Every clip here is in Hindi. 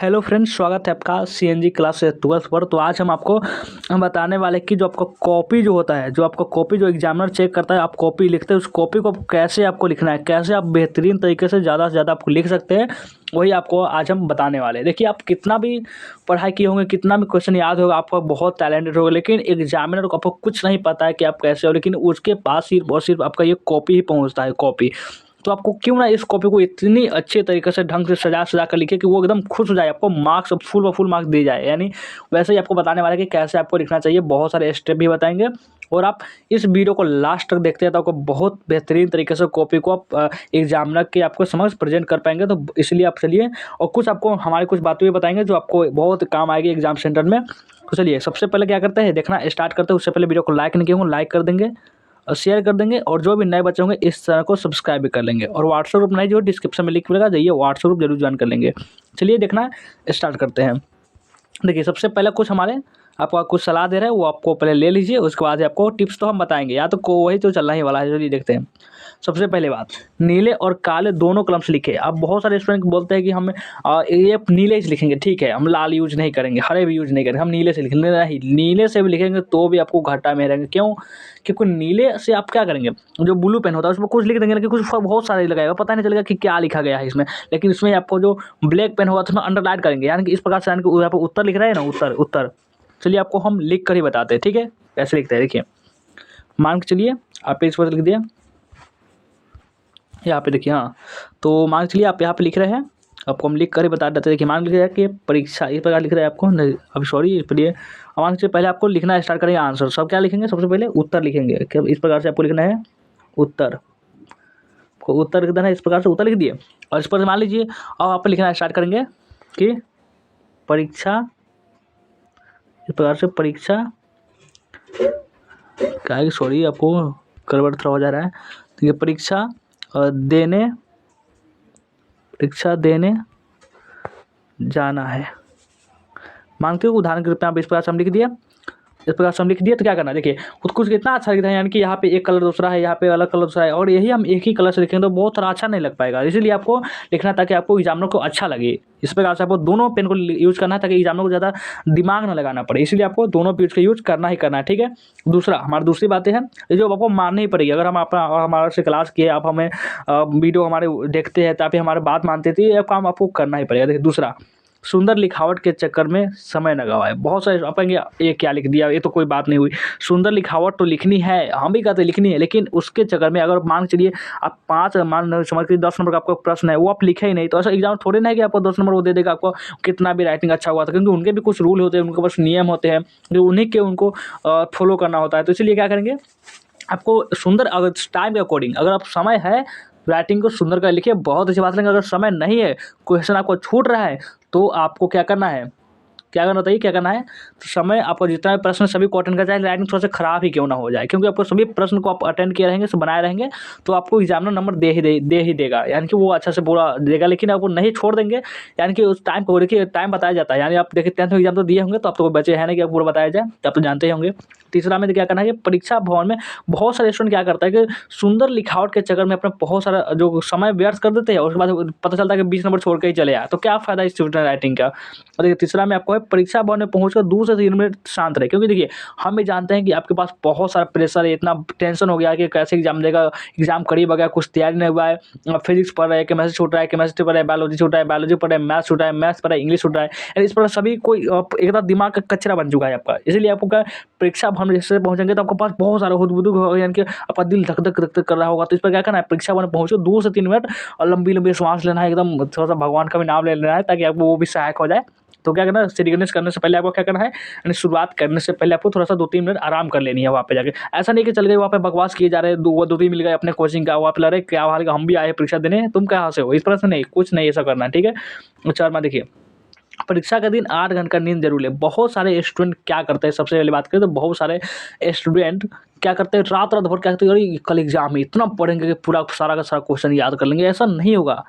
हेलो फ्रेंड्स, स्वागत है आपका सीएनजी क्लास 12th पर। तो आज हम आपको बताने वाले कि जो आपका कॉपी जो होता है, जो आपका कॉपी जो एग्जामिनर चेक करता है, आप कॉपी लिखते हैं, उस कॉपी को कैसे आपको लिखना है, कैसे आप बेहतरीन तरीके से ज़्यादा से ज़्यादा आपको लिख सकते हैं, वही आपको आज हम बताने वाले हैं। देखिए, आप कितना भी पढ़ाई किए होंगे, कितना भी क्वेश्चन याद होगा, आपका बहुत टैलेंटेड होगा, लेकिन एग्जामिनर को आपको कुछ नहीं पता है कि आप कैसे हो, लेकिन उसके पास सिर्फ और सिर्फ आपका ये कॉपी ही पहुँचता है, कॉपी। तो आपको क्यों ना इस कॉपी को इतनी अच्छे तरीके से ढंग से सजा कर लिखे कि वो एकदम खुश हो जाए, आपको मार्क्स फुल व फुल मार्क्स दिए जाए। यानी वैसे ही आपको बताने वाले कि कैसे आपको लिखना चाहिए, बहुत सारे स्टेप भी बताएंगे। और आप इस वीडियो को लास्ट तक देखते हैं तो आपको बहुत बेहतरीन तरीके से कॉपी को आप एग्जामिनर के आपको समझ प्रेजेंट कर पाएंगे। तो इसलिए आप चलिए, और कुछ आपको हमारी कुछ बातें भी बताएंगे जो आपको बहुत काम आएगी एग्जाम सेंटर में। तो चलिए, सबसे पहले क्या करते हैं, देखना स्टार्ट करते हैं। उससे पहले वीडियो को लाइक नहीं किए होंगे, लाइक कर देंगे और शेयर कर देंगे, और जो भी नए बच्चे होंगे इस चैनल को सब्सक्राइब भी कर लेंगे। और व्हाट्सएप ग्रुप नहीं, जो डिस्क्रिप्शन में लिंक मिलेगा, जाइए व्हाट्सएप ग्रुप जरूर ज्वाइन कर लेंगे। चलिए, देखना स्टार्ट करते हैं। देखिए, सबसे पहले कुछ हमारे आपको कुछ सलाह दे रहे हैं, वो आपको पहले ले लीजिए। उसके बाद आपको टिप्स तो हम बताएंगे, या तो को वही तो चलना ही वाला है। चलिए देखते हैं। सबसे पहले बात, नीले और काले दोनों कलम से लिखे। अब बहुत सारे स्टूडेंट बोलते हैं कि हम ये नीले से लिखेंगे, ठीक है, हम लाल यूज नहीं करेंगे, हरे भी यूज नहीं करेंगे, हम नीले से लिखेंगे। नहीं, नीले से भी लिखेंगे तो भी आपको घाटा में रहेंगे। क्यों? क्योंकि नीले से आप क्या करेंगे, जो ब्लू पेन होता है उसमें कुछ लिख देंगे, लेकिन कुछ बहुत सारे लगाएगा, पता नहीं चलेगा कि क्या लिखा गया है इसमें। लेकिन इसमें आपको जो ब्लैक पेन होगा तो उसमें अंडरलाइन करेंगे, यानी कि इस प्रकार से, यानी कि यहाँ पर उत्तर लिख रहे हैं ना, उत्तर उत्तर। चलिए, आपको हम लिख कर ही बताते हैं, ठीक है, कैसे लिखते हैं। देखिए, मान के चलिए आप इस पर लिख दिया, यहाँ पे देखिए। हाँ, तो मान के चलिए आप यहाँ पे लिख रहे हैं, आपको हम लिख कर ही बता देते हैं। देखिए, मान लीजिए कि परीक्षा इस प्रकार लिख रहे हैं आपको, नहीं अब सॉरी, इस पर मान के पहले आपको लिखना स्टार्ट करेंगे आंसर। सब क्या लिखेंगे, सबसे पहले उत्तर लिखेंगे। कि इस प्रकार से आपको लिखना है उत्तर, को उत्तर लिख देना है, इस प्रकार से उत्तर लिख दिए। और इस पर मान लीजिए अब आप लिखना स्टार्ट करेंगे कि परीक्षा, इस प्रकार से परीक्षा, क्या है कि सॉरी आपको गड़बड़ थोड़ा हो जा रहा है। तो ये परीक्षा देने जाना है। मानते हो, उदाहरण के रूप में आप इस प्रकार से हम लिख दिया, इस प्रकार से हम लिख दिए। तो क्या करना है, देखिए कुछ कितना अच्छा लिखता है, यानी कि यहाँ पे एक कलर दूसरा है, यहाँ पे अलग कलर दूसरा है, और यही हम एक ही कलर से लिखेंगे तो बहुत थोड़ा अच्छा नहीं लग पाएगा। इसीलिए आपको लिखना ताकि आपको एग्जामिनर को अच्छा लगे। इस प्रकार से आपको दोनों पेन को यूज़ करना है ताकि एग्जामिनर को ज़्यादा दिमाग ना लगाना पड़े। इसीलिए आपको दोनों पेज का यूज़ करना ही करना है, ठीक है। दूसरा, हमारी दूसरी बातें हैं, ये जो आपको माननी ही पड़ेगी। अगर हम अपना हमारे से क्लास किए, आप हमें वीडियो हमारे देखते हैं, ताकि हमारी बात मानते थे, ये काम आपको करना ही पड़ेगा। देखिए, दूसरा, सुंदर लिखावट के चक्कर में समय न गवाएं। बहुत सारे आप कहेंगे ये क्या लिख दिया, ये तो कोई बात नहीं हुई। सुंदर लिखावट तो लिखनी है, हम भी कहते हैं लिखनी है, लेकिन उसके चक्कर में अगर मान चलिए आप 5 मान समझ के 10 नंबर का आपका प्रश्न है, वो आप लिखे ही नहीं, तो ऐसा एग्जाम थोड़े ना है कि आपको 10 नंबर वो दे देगा, आपको कितना भी राइटिंग अच्छा हुआ था। क्योंकि उनके भी कुछ रूल होते हैं, उनके पास नियम होते हैं, जो उन्हीं के उनको फॉलो करना होता है। तो इसलिए क्या करेंगे, आपको सुंदर, अगर टाइम के अकॉर्डिंग, अगर आप समय है, राइटिंग को सुंदर कर लिखिए, बहुत अच्छी बात। लेकिन अगर समय नहीं है, क्वेश्चन आपको छूट रहा है, तो आपको क्या करना है, क्या करना बताइए, क्या करना है। तो समय आपको जितना भी प्रश्न सभी को अटेंड कर जाए, राइटिंग थोड़ा सा खराब ही क्यों ना हो जाए, क्योंकि आपको सभी प्रश्न को आप अटेंड किए रहेंगे, बनाए रहेंगे, तो आपको एग्जामिनर नंबर दे ही देगा, यानी कि वो अच्छा से पूरा देगा। लेकिन आपको नहीं छोड़ देंगे, यानी कि उस टाइम को देखिए, टाइम बताया जाता है। यानी आप देखिए 10th में एग्जाम तो दिए होंगे, तो आप तो कोई बचे हैं नहीं कि आप पूरा बताया जाए, तो आप तो जानते ही होंगे। तीसरा में क्या करना है कि परीक्षा भवन में बहुत सारे स्टूडेंट क्या करता है कि सुंदर लिखावट के चक्कर में अपना बहुत सारा जो समय व्यर्थ कर देते हैं, और उसके बाद पता चलता है कि 20 नंबर छोड़ के ही चले आए, तो क्या फायदा इस स्टूडेंट राइटिंग का। और देखिए, तीसरा में आपको है परीक्षा भवन में पहुंचकर 2 से 3 मिनट शांत रहे। क्योंकि देखिए, हम भी जानते हैं कि आपके पास बहुत सारा प्रेशर है, इतना टेंशन हो गया कि कैसे एग्जाम देगा, एग्जाम करीब आ गया, कुछ तैयारी नहीं हुआ है, फिजिक्स पढ़ रहे हैं, केमिस्ट्री छूट रहा है, केमिस्ट्री पढ़ रहे हैं, बायोलॉजी छूट रहा है, बायोलॉजी पढ़ रहे हैं, मैथ्स छूट रहा है, मैथ्स पढ़ रहा है, इंग्लिश छूट रहा है, यानी इस पर सभी कोई एकदम दिमाग का कचरा बन चुका है आपका। इसलिए आपको क्या, परीक्षा भवन में जैसे पहुंचेंगे तो आपके पास बहुत सारा हुदबुदुक होगा, यानी कि आपका दिल धक धक धक धक कर रहा होगा। तो इस पर क्या करना है, परीक्षा भवन पहुंचो 2 से 3 मिनट और लंबी लंबी श्वास लेना है, एकदम थोड़ा सा भगवान का भी नाम ले लेना है, ताकि आपको वो भी सहायक हो जाए। तो क्या करना है, सीरियसनेस करने से पहले आपको क्या करना है, यानी शुरुआत करने से पहले आपको थोड़ा सा 2-3 मिनट आराम कर लेनी है वहाँ पे जाके। ऐसा नहीं कि चल गए वहाँ पे बकवास किए जा रहे हैं, 2-3 मिल गए अपने कोचिंग का, वहाँ पे लग रहे क्या हाल का, हम भी आए हैं परीक्षा देने, तुम कहाँ से हो, इस तरह से नहीं, कुछ नहीं ऐसा करना है, ठीक है। चार में देखिए, परीक्षा का दिन 8 घंटे का नींद जरूर है। बहुत सारे स्टूडेंट क्या करते हैं, सबसे पहले बात करें तो बहुत सारे स्टूडेंट क्या करते हैं, रात रात भर क्या करते हैं, कल एग्जाम है, इतना पढ़ेंगे कि पूरा सारा का सारा क्वेश्चन याद कर लेंगे। ऐसा नहीं होगा।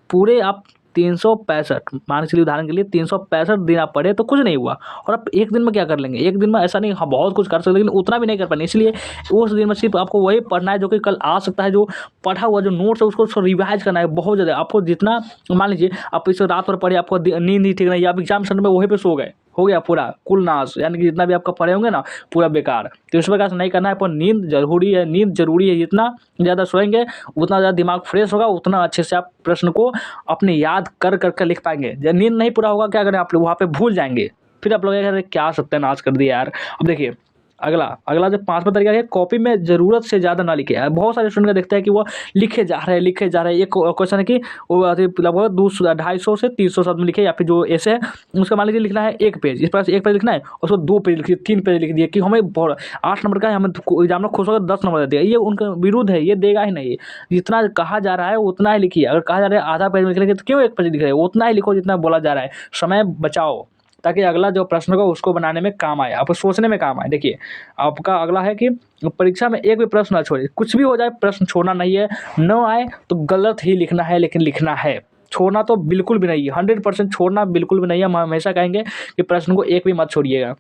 पूरे आप 365 मान के चलिए, उदाहरण के लिए 365 दिन आप पढ़े तो कुछ नहीं हुआ, और आप एक दिन में क्या कर लेंगे? एक दिन में ऐसा नहीं, हाँ बहुत कुछ कर सकते, लेकिन उतना भी नहीं कर पाएंगे। इसलिए उस दिन में सिर्फ आपको वही पढ़ना है जो कि कल आ सकता है, जो पढ़ा हुआ जो नोट्स है उसको रिवाइज करना है बहुत ज़्यादा। आपको जितना, मान लीजिए आप इसे रात भर पढ़े, आपको नींद ही ठीक नहीं, आप एग्जाम सेंटर में वहीं पे सो गए, हो गया पूरा कुल नाश, यानी कि जितना भी आपका पढ़े होंगे ना पूरा बेकार। तो इस प्रकार से नहीं करना है, पर नींद जरूरी है, नींद जरूरी है। जितना ज़्यादा सोएंगे उतना ज़्यादा दिमाग फ्रेश होगा, उतना अच्छे से आप प्रश्न को अपने याद कर कर लिख पाएंगे। जब नींद नहीं पूरा होगा क्या करें आप लोग, वहाँ पे भूल जाएंगे, फिर आप लोग अरे क्या सत्यानाश कर दिया यार। अब देखिए अगला जो 5वां तरीका है, कॉपी में ज़रूरत से ज़्यादा ना लिखे। बहुत सारे स्टूडेंट का देखते हैं कि वो लिखे जा रहे हैं। एक क्वेश्चन है कि वो लगभग 250 से 300 शब्द में लिखे, या फिर जो ऐसे है उसका मान लीजिए लिखना है 1 पेज, इस प्रकार से 1 पेज लिखना है, उसको 2 पेज लिखिए, 3 पेज लिख दिए कि हमें 8 नंबर का है, हमें एग्जाम में खुश होकर 10 नंबर दे देगा। ये उनका विरुद्ध है, ये देगा ही नहीं। जितना कहा जा रहा है उतना ही लिखिए। अगर कहा जा रहा है आधा पेज में लिखेंगे तो क्यों 1 पेज लिख रहे हो? उतना ही लिखो जितना बोला जा रहा है। समय बचाओ ताकि अगला जो प्रश्न होगा उसको बनाने में काम आए, आपको सोचने में काम आए। देखिए आपका अगला है कि परीक्षा में एक भी प्रश्न ना छोड़िए, कुछ भी हो जाए प्रश्न छोड़ना नहीं है। न आए तो गलत ही लिखना है, लेकिन लिखना है, छोड़ना तो बिल्कुल भी नहीं है। 100% छोड़ना बिल्कुल भी नहीं है। हम हमेशा कहेंगे कि प्रश्न को एक भी मत छोड़िएगा।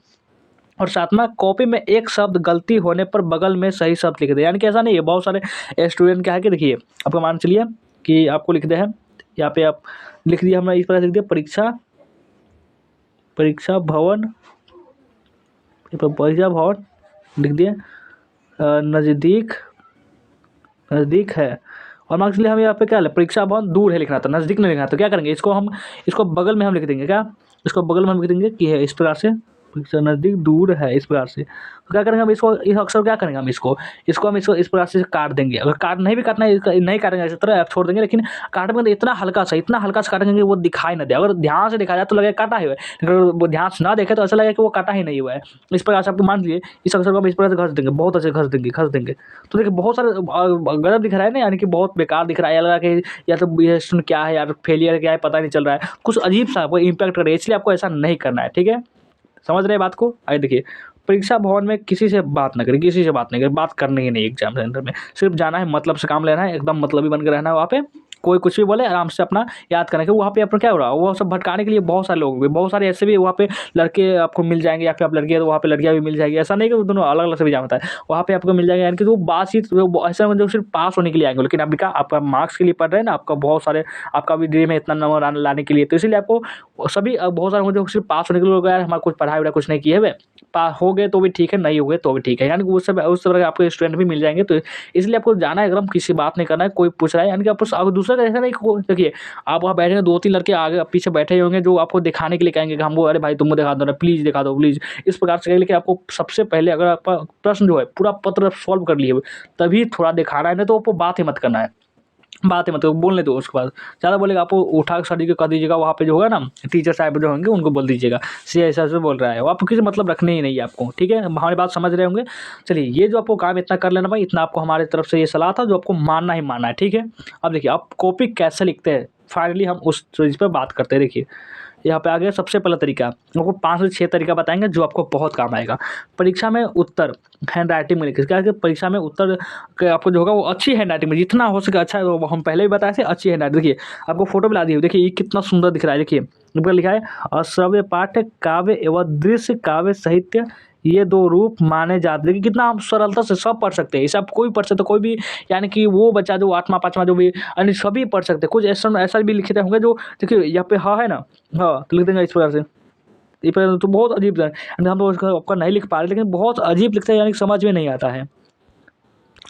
और 7वां, कॉपी में एक शब्द गलती होने पर बगल में सही शब्द लिख दे। यानी कि ऐसा नहीं है, बहुत सारे स्टूडेंट क्या है कि देखिए आपको मान चलिए कि आपको लिख दे है, यहाँ पे आप लिख दिया, हमने इस प्रकार लिख दिया परीक्षा भवन लिख दिए, नज़दीक है। और मान के लिए हम यहाँ पे क्या है, परीक्षा भवन दूर है लिखना था, नज़दीक नहीं लिखना। तो क्या करेंगे, इसको बगल में हम लिख देंगे। क्या, इसको बगल में हम लिख देंगे कि है इस प्रकार से, परीक्षा नज़दीक दूर है इस प्रकार से। तो क्या करेंगे हम इसको, इस अक्षर क्या करेंगे हम इसको इस प्रकार से काट देंगे। अगर नहीं भी काटना है, नहीं काटेंगे इस तरह आप छोड़ देंगे, लेकिन काटेंगे तो इतना हल्का सा काटेंगे कि वो दिखाई ना दे। अगर ध्यान से देखा जाए तो लगेगा काटा ही हुआ है, लेकिन अगर वो ध्यान से ना देखे तो ऐसा लगेगा कि वो काटा ही नहीं हुआ है। इस प्रकार से आपको मान लीजिए इस अक्षर को हम इस प्रकार से घस देंगे, बहुत अच्छे घस देंगे। तो देखिए बहुत सारे गलत दिख रहा है ना, यानी कि बहुत बेकार दिख रहा है, लगा कि या तो ये क्या है यार, फेलियर क्या है पता नहीं चल रहा है, कुछ अजीब सा वो इम्पैक्ट कर रही है। इसलिए आपको ऐसा नहीं करना है, ठीक है। समझ रहे हैं बात को? आगे देखिए, परीक्षा भवन में किसी से बात ना करें, बात करनी ही नहीं एग्जाम सेंटर में। सिर्फ जाना है, मतलब से काम लेना है, एकदम मतलबी बनकर रहना है वहाँ पे। कोई कुछ भी बोले आराम से अपना याद करना, कि वहाँ पे अपना क्या हो रहा है, वो सब भटकाने के लिए बहुत सारे लोग, बहुत सारे ऐसे भी वहाँ पे लड़के आपको मिल जाएंगे, या फिर आप लड़की है तो वहाँ पे लड़कियाँ भी मिल जाएगी। ऐसा नहीं कि वो दोनों अलग अलग से भी जाना है, वहाँ पे आपको मिल जाएगा। यानी कि वो बातचीत ऐसा जो सिर्फ पास होने के लिए आएंगे, लेकिन अभी आपका मार्क्स के लिए पढ़ रहे हैं ना, आपका भी ड्रीम है इतना नंबर लाने के लिए। तो इसीलिए आपको सभी बहुत सारे जो सिर्फ पास होने के लिए लोग, यार हमारा कुछ पढ़ाई वढ़ाई कुछ नहीं किए हुए, पास हो गए तो भी ठीक है, नहीं हो गए तो भी ठीक है, यानी कि उस तरह के आपको स्टूडेंट भी मिल जाएंगे। तो इसलिए आपको जाना है, एकदम किसी बात नहीं करना है। कोई पूछ रहा है, यानी कि आपको दूसरा का ऐसा नहीं, देखिए आप वहाँ बैठे हैं, 2-3 लड़के आगे पीछे बैठे होंगे जो आपको दिखाने के लिए कहेंगे कि हमको, अरे भाई तुमको दिखा दो ना, प्लीज़ दिखा दो प्लीज़, इस प्रकार से। लेकिन आपको सबसे पहले अगर आपका प्रश्न जो है पूरा पत्र सॉल्व कर लिए तभी थोड़ा दिखाना है, नहीं तो आपको बात ही मत करना है, बोलने दो। उसके बाद ज़्यादा बोलेगा आपको उठा के सर जी को कह दीजिएगा, वहाँ पे जो होगा ना टीचर साहब जो होंगे उनको बोल दीजिएगा सी ऐसा बोल रहा है, वो आपको किसी मतलब रखने ही नहीं है आपको, ठीक है। हमारी बात समझ रहे होंगे। चलिए, ये जो आपको काम इतना कर लेना भाई, इतना आपको हमारी तरफ से ये सलाह था, जो आपको मानना ही मानना है, ठीक है। अब देखिए आप कॉपी कैसे लिखते हैं, फाइनली हम उस चीज़ पर बात करते हैं। देखिए यहाँ पे आ गया सबसे पहला तरीका, आपको 5 से 6 तरीका बताएंगे जो आपको बहुत काम आएगा। परीक्षा में उत्तर हैंड राइटिंग में लिखे, क्या है कि परीक्षा में उत्तर आपको जो होगा वो अच्छी हैंड राइटिंग में, जितना हो सके अच्छा, वो हम पहले भी बताए थे, अच्छी हैंड राइटिंग। देखिए आपको फोटो भी ला दी है, देखिए ये कितना सुंदर दिख रहा है। देखिए ऊपर लिखा है श्रव्य पाठ काव्य एवं दृश्य काव्य साहित्य ये 2 रूप माने जाते। देखिए कितना हम सरलता से सब पढ़ सकते हैं, ये सब कोई पढ़ सकते, कोई भी, यानी कि वो बच्चा जो 8वां 5वां जो भी, यानी सभी पढ़ सकते हैं। कुछ ऐसा भी लिखे होंगे जो, देखिए यहाँ पे हाँ है ना, हाँ तो लिख देंगे इस प्रकार से। ये पर तो बहुत अजीब है, हम तो उसका आपका नहीं लिख पा रहे, लेकिन बहुत अजीब लिखते हैं, यानी कि समझ में नहीं आता है।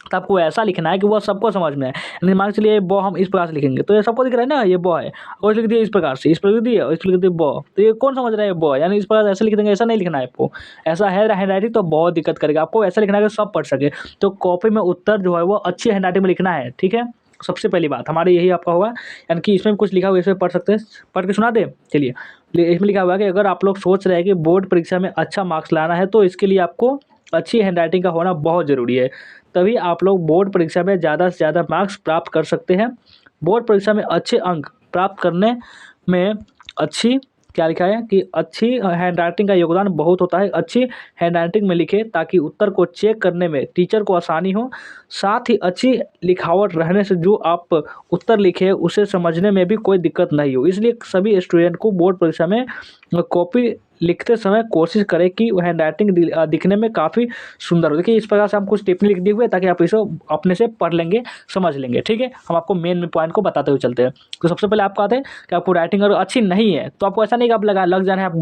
तो आपको ऐसा लिखना है कि वो सबको समझ में आए। यानी मान के चलिए बॉ हम इस प्रकार से लिखेंगे तो ये सबको दिख रहा है ना, ये बॉ है, और लिख दिया इस प्रकार से, इस पर लिख दिया और इस पर लिख दिया बॉ, तो ये कौन समझ रहा है बॉ, यानी इस प्रकार ऐसे लिख देंगे। ऐसा नहीं लिखना है आपको, ऐसा है हैंड राइटिंग तो बहुत दिक्कत करेगा। आपको ऐसा लिखना है कि सब पढ़ सके। तो कॉपी में उत्तर जो है वो अच्छी हैंड राइटिंग में लिखना है, ठीक है। सबसे पहली बात हमारी यही आपका होगा, यानी कि इसमें कुछ लिखा हुआ है, इसमें पढ़ सकते हैं, पढ़ के सुना दे। चलिए इसमें लिखा हुआ है कि अगर आप लोग सोच रहे हैं कि बोर्ड परीक्षा में अच्छा मार्क्स लाना है तो इसके लिए आपको अच्छी हैंड राइटिंग का होना बहुत ज़रूरी है, तभी आप लोग बोर्ड परीक्षा में ज़्यादा से ज़्यादा मार्क्स प्राप्त कर सकते हैं। बोर्ड परीक्षा में अच्छे अंक प्राप्त करने में अच्छी क्या लिखा है कि अच्छी हैंडराइटिंग का योगदान बहुत होता है। अच्छी हैंडराइटिंग में लिखें ताकि उत्तर को चेक करने में टीचर को आसानी हो। साथ ही अच्छी लिखावट रहने से जो आप उत्तर लिखे उसे समझने में भी कोई दिक्कत नहीं हो। इसलिए सभी स्टूडेंट को बोर्ड परीक्षा में कॉपी लिखते समय कोशिश करें कि हैंडराइटिंग दिखने में काफ़ी सुंदर हो। देखिए इस प्रकार से हम कुछ टिप्पणी लिख दिए हुए ताकि आप इसे अपने से पढ़ लेंगे, समझ लेंगे। ठीक है, हम आपको मेन पॉइंट को बताते हुए चलते हैं। तो सबसे पहले आपको आते हैं कि आपको राइटिंग अगर अच्छी नहीं है तो आपको ऐसा नहीं कि आप लग जाना है, आप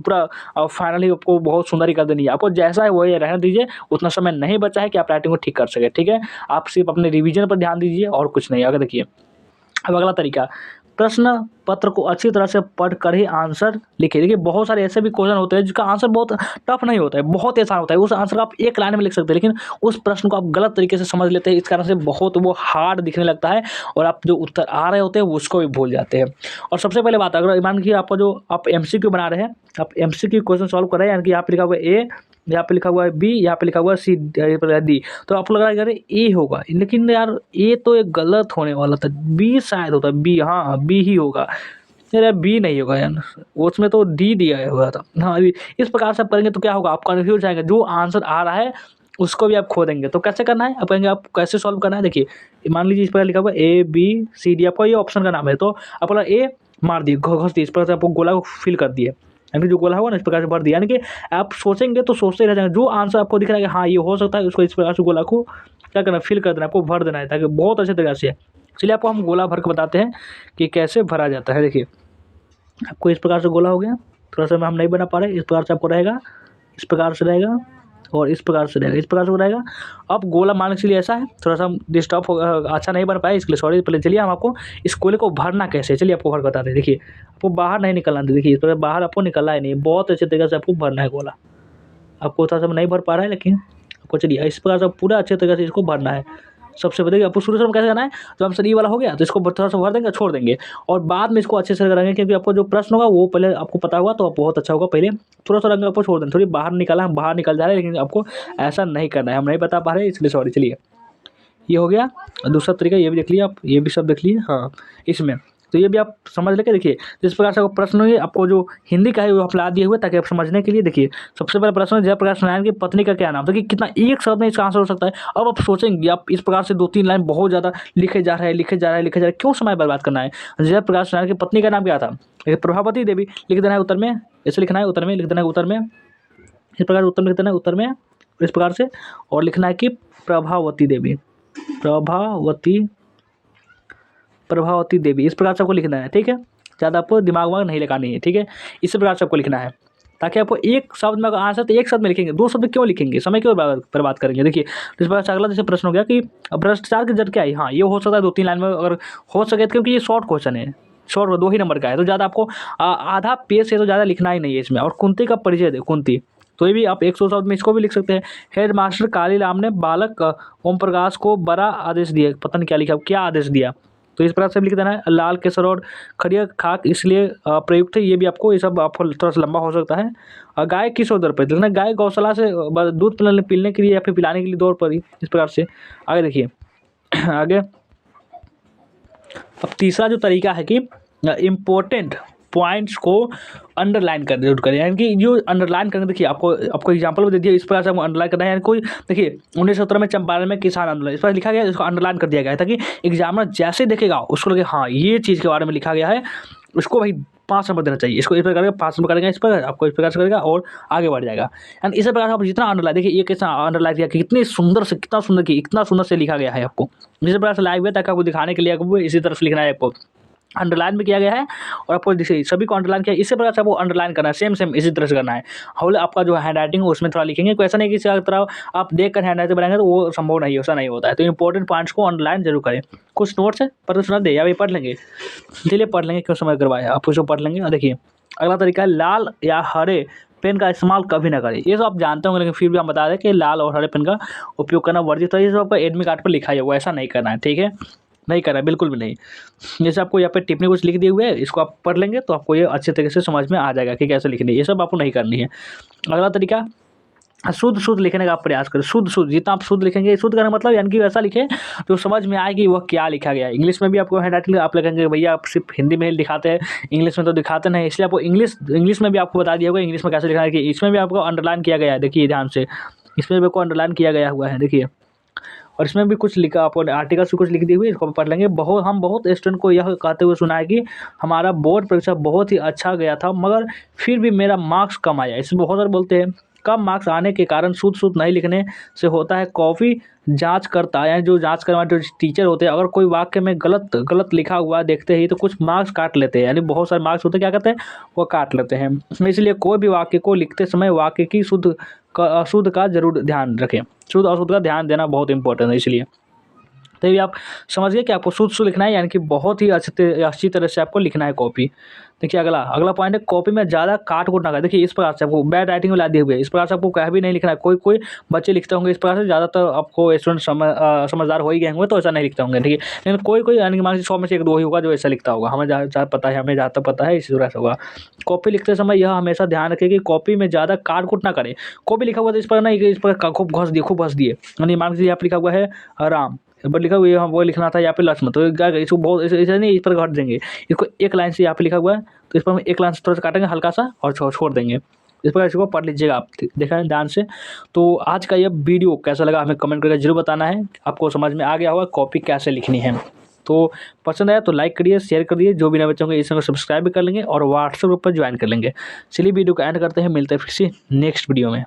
पूरा फाइनली आपको बहुत सुंदर ही कर देनी है। आपको जैसा है वही रहने दीजिए, उतना समय नहीं बचा है कि आप राइटिंग को ठीक कर सके। ठीक है, आप सिर्फ अपने रिविजन पर ध्यान दीजिए और कुछ नहीं। आगे देखिए, अब अगला तरीका, प्रश्न पत्र को अच्छी तरह से पढ़ कर ही आंसर लिखिए। देखिए बहुत सारे ऐसे भी क्वेश्चन होते हैं जिसका आंसर बहुत टफ नहीं होता है, बहुत आसान होता है। उस आंसर आप एक लाइन में लिख सकते हैं, लेकिन उस प्रश्न को आप गलत तरीके से समझ लेते हैं, इस कारण से बहुत वो हार्ड दिखने लगता है और आप जो उत्तर आ रहे होते हैं उसको भी भूल जाते हैं। और सबसे पहले बात, अगर मान लीजिए आपका जो आप MCQ बना रहे हैं, आप MCQ क्वेश्चन सॉल्व कर रहे हैं, यानी कि यहाँ पे लिखा हुआ है A, यहाँ पे लिखा हुआ है B, यहाँ पे लिखा हुआ है C, D, तो आपको लग रहा है कि अरे A होगा, लेकिन यार A तो एक गलत होने वाला था, B शायद होता है, B, हाँ B ही होगा। यार B नहीं होगा यार, उसमें तो D दिया हुआ था। हाँ, इस प्रकार से आप करेंगे तो क्या होगा, आप कन्फ्यूज जाएंगे, जो आंसर आ रहा है उसको भी आप खो देंगे। तो कैसे करना है, आप कहेंगे आप कैसे सॉल्व करना है। देखिए मान लीजिए इस पर लिखा हुआ है ABCD, आपको ये ऑप्शन का नाम है, तो आप बोला A मार दिए, घस दिए, इस प्रकार से आपको गोला को फिल कर दिए, यानी जो गोला होगा ना इस प्रकार से भर दिया। यानी कि आप सोचेंगे तो सोचते रह जाएंगे, जो आंसर आपको दिख रहा है कि हाँ ये हो सकता है, उसको इस प्रकार से गोला को क्या करना है, फिल कर देना है, आपको भर देना है, ताकि बहुत अच्छे तरीके से। चलिए आपको हम गोला भर के बताते हैं कि कैसे भरा जाता है। देखिए आपको इस प्रकार से गोला हो गया, थोड़ा सा हम नहीं बना पा रहे, इस प्रकार से आपको रहेगा, इस प्रकार से रहेगा और इस प्रकार से रहेगा, इस प्रकार से रहेगा। अब गोला मान के चलिए ऐसा है, थोड़ा सा हम डिस्टर्ब हो, अच्छा नहीं बन पाया, इसके लिए सॉरी। पहले चलिए हम आपको इस गोले को भरना कैसे, चलिए आपको भर बताते हैं। देखिए आपको बाहर नहीं निकलना, देखिए इस प्रकार बाहर आपको निकलना ही नहीं, बहुत अच्छे तरीके से आपको भरना है गोला। आपको थोड़ा सा नहीं भर पा रहा है, लेकिन आपको चलिए इस प्रकार से पूरा अच्छे तरीके से इसको भरना है। सबसे पहले आपको शुरू से कैसे करना है, तो हम सर ये वाला हो गया तो इसको थोड़ा सा भर देंगे, छोड़ देंगे, और बाद में इसको अच्छे से करेंगे, क्योंकि आपको जो प्रश्न होगा वो पहले आपको पता होगा तो बहुत अच्छा होगा। पहले थोड़ा सा रंग आपको छोड़ देंगे, थोड़ी बाहर निकाला, हम बाहर निकल जा रहे हैं, लेकिन आपको ऐसा नहीं करना है, हम नहीं बता पा रहे इसलिए सॉरी। चलिए ये हो गया, दूसरा तरीका ये भी देख लिया आप, ये भी सब देख लिए, हाँ इसमें तो ये भी आप समझ लेके देखिए जिस प्रकार से आपको प्रश्न हुए, आपको जो हिंदी का है वो आप ला दिए हुए ताकि आप समझने के लिए। देखिए सबसे पहला प्रश्न, जयप्रकाश नारायण की पत्नी का क्या नाम था, कि कितना एक शब्द में इसका आंसर हो सकता है। अब आप सोचेंगे, आप इस प्रकार से 2-3 लाइन बहुत ज़्यादा लिखे जा रहे हैं, क्यों समय बर्बाद करना है। जयप्रकाश नारायण की पत्नी का नाम क्या था, प्रभावती देवी, लिख देना है उत्तर में, ऐसे लिखना है उत्तर में, लिख देना है उत्तर में, इस प्रकार उत्तर में लिख देना है उत्तर में इस प्रकार से, और लिखना है कि प्रभावती देवी, प्रभावती देवी, इस प्रकार से आपको लिखना है। ठीक है, ज़्यादा आपको दिमाग नहीं लगानी है। ठीक है, इसी प्रकार से आपको लिखना है, ताकि आपको एक शब्द में अगर आंसर तो एक शब्द में लिखेंगे, 2 शब्द क्यों लिखेंगे, समय क्यों बर्बाद करेंगे। देखिए इस प्रकार से अगला जैसे प्रश्न हो गया कि भ्रष्टाचार की जड़ क्या है। हाँ ये हो सकता है 2-3 लाइन में अगर हो सके तो, क्योंकि ये शॉर्ट क्वेश्चन है, शॉर्ट 2 ही नंबर का है, तो ज़्यादा आपको आधा पेज से तो ज़्यादा लिखना ही नहीं है इसमें। और कुंती का परिचय दे, कुंती, तो ये भी आप 100 शब्द में इसको भी लिख सकते हैं। हेड मास्टर कालीराम ने बालक ओम प्रकाश को बड़ा आदेश दिया, पता नहीं क्या लिखा, क्या आदेश दिया, तो इस प्रकार से लिख देना है। लाल केसर और खड़िया खाक इसलिए प्रयुक्त है, ये भी आपको, ये सब आपको थोड़ा सा लंबा हो सकता है। गाय किस दौर पर, देखना गाय गौशाला से दूध पीने के लिए या फिर पिलाने के लिए दौर पर ही, इस प्रकार से। आगे देखिए आगे, अब तीसरा जो तरीका है कि इम्पोर्टेंट पॉइंट्स को अंडरलाइन कर जरूर करें, यानी कि जो अंडरलाइन करेंगे। देखिए आपको एग्जांपल भी दे दिया, इस प्रकार से हमको अंडरलाइन करना है। यानी कोई देखिए 1917 में चंपारण में किसान आंदोलन, इस पर लिखा गया है, इसको अंडरलाइन कर दिया गया है, ताकि एग्जामिनर जैसे देखेगा उसको लगे हाँ ये चीज़ के बारे में लिखा गया है, उसको भाई 5 नंबर देना चाहिए। इसको इस प्रकार करेगा, 5 नंबर करेगा, इस पर आपको इस प्रकार से करेगा और आगे बढ़ जाएगा। एंड इसी प्रकार आप जितना अंडरलाइन, देखिए ये कैसा अंडरलाइन किया कि कितनी सुंदर से, कितना सुंदर की, इतना सुंदर से लिखा गया है आपको, इसी प्रकार से लाइव है, ताकि आपको दिखाने के लिए आपको इसी तरह से लिखना है, आपको अंडरलाइन भी किया गया है और आपको देखिए सभी को अंडरलाइन किया, इसी प्रकार से आपको अंडरलाइन करना है, सेम इसी तरह से करना है। हालांकि आपका जो हैंड राइटिंग है उसमें थोड़ा लिखेंगे, कोई ऐसा नहीं कि इसी तरह आप देख कर हैंड राइटिंग बनाएंगे तो वो संभव नहीं, ऐसा नहीं होता है। तो इंपॉर्टेंट पॉइंट्स को अंडरलाइन जरूर करें। कुछ नोट्स है पर सुना दे या भी पढ़ लेंगे, चलिए पढ़ लेंगे, क्यों समय करवाया, आप उसको पढ़ लेंगे। और देखिए अगला तरीका है, लाल या हरे पेन का इस्तेमाल कभी ना करें। ये सब आप जानते होंगे, लेकिन फिर भी हम बता दें कि लाल और हरे पेन का उपयोग करना वर्जित है। ये सब आपका एडमिट कार्ड पर लिखा है, वो ऐसा नहीं करना है। ठीक है, नहीं करना है, बिल्कुल भी नहीं। जैसे आपको यहाँ पे टिप्पणी कुछ लिख दिए हुए है, इसको आप पढ़ लेंगे तो आपको ये अच्छे तरीके से समझ में आ जाएगा कि कैसे लिखनी है, ये सब आपको नहीं करनी है। अगला तरीका, शुद्ध शुद्ध लिखने का प्रयास करें। शुद्ध शुद्ध जितना आप शुद्ध लिखेंगे, शुद्ध करने का मतलब यानी कि वैसा लिखें जो समझ में आए कि वह क्या लिखा गया है। इंग्लिश में भी आपको हैंड राइटिंग आप लिखेंगे, भैया आप सिर्फ हिंदी में ही दिखाते हैं, इंग्लिश में तो दिखाते नहीं, इसलिए आपको इंग्लिश में भी आपको बता दिया होगा इंग्लिश में कैसे लिखना है। कि इसमें भी आपको अंडरलाइन किया गया है, देखिए ध्यान से, इसमें भी आपको अंडरलाइन किया गया हुआ है, देखिए। और इसमें भी कुछ लिखा, आपको आर्टिकल्स भी कुछ लिख दी हुई है, इसको पढ़ लेंगे। हम बहुत स्टूडेंट को यह कहते हुए सुना है कि हमारा बोर्ड परीक्षा बहुत ही अच्छा गया था, मगर फिर भी मेरा मार्क्स कम आया। इसमें बहुत सारे बोलते हैं कम मार्क्स आने के कारण शुद्ध शुद्ध नहीं लिखने से होता है कॉपी जांच करता है, यानी जो जांच करने वाले जो टीचर होते हैं, अगर कोई वाक्य में गलत लिखा हुआ देखते ही तो कुछ मार्क्स काट लेते हैं, यानी बहुत सारे मार्क्स होते हैं, क्या करते हैं, वो काट लेते हैं। इसलिए कोई भी वाक्य को लिखते समय वाक्य की शुद्ध अशुद्ध का जरूर ध्यान रखें। शुद्ध अशुद्ध का ध्यान देना बहुत इंपॉर्टेंट है। इसलिए तो ये आप समझिए कि आपको शुद्ध शुद्ध लिखना है, यानी कि बहुत ही अच्छी तरह से आपको लिखना है कॉपी। देखिए अगला पॉइंट है, कॉपी में ज़्यादा काट कूट ना करें। देखिए इस प्रकार से आपको बैड राइटिंग में ला दिए हुए, इस प्रकार से आपको कहीं भी नहीं लिखना है। कोई बच्चे लिखते होंगे इस प्रकार से, ज़्यादातर आपको स्टूडेंट समझदार हो ही गए होंगे तो ऐसा नहीं लिखते होंगे, ठीक है। लेकिन कोई यानी कि मान लीजिए 100 में से 1-2 ही होगा जो ऐसा लिखता होगा। हमें जहाँ पता है, हमें जहाँ तक पता है इसी तरह से होगा। कॉपी लिखते समय यह हमेशा ध्यान रखें कि कॉपी में ज़्यादा काट कूट ना करें। कॉपी लिखा हुआ तो इस पर नहीं कि इस पर खूब घस दिए, यानी मान लीजिए यहाँ पर लिखा हुआ है राम, पर लिखा हुआ है वो लिखना था यहाँ पे लक्ष्मण, तो क्या इसको बहुत ऐसे नहीं, इस पर घट देंगे। इसको एक लाइन से यहाँ पे लिखा हुआ है तो इस पर हम एक लाइन से थोड़ा सा काटेंगे हल्का सा और छोड़ देंगे। इस प्रकार इसको पढ़ लीजिएगा आप, देखा है ध्यान से। तो आज का ये वीडियो कैसा लगा हमें कमेंट करके जरूर बताना है। आपको समझ में आ गया होगा कॉपी कैसे लिखनी है। तो पसंद आया तो लाइक करिए, शेयर करिए, जो भी नए बच्चे होंगे इस चैनल को सब्सक्राइब भी कर लेंगे और व्हाट्सएप ग्रुप पर ज्वाइन कर लेंगे। चलिए वीडियो को एंड करते हैं, मिलते हैं फिर से नेक्स्ट वीडियो में।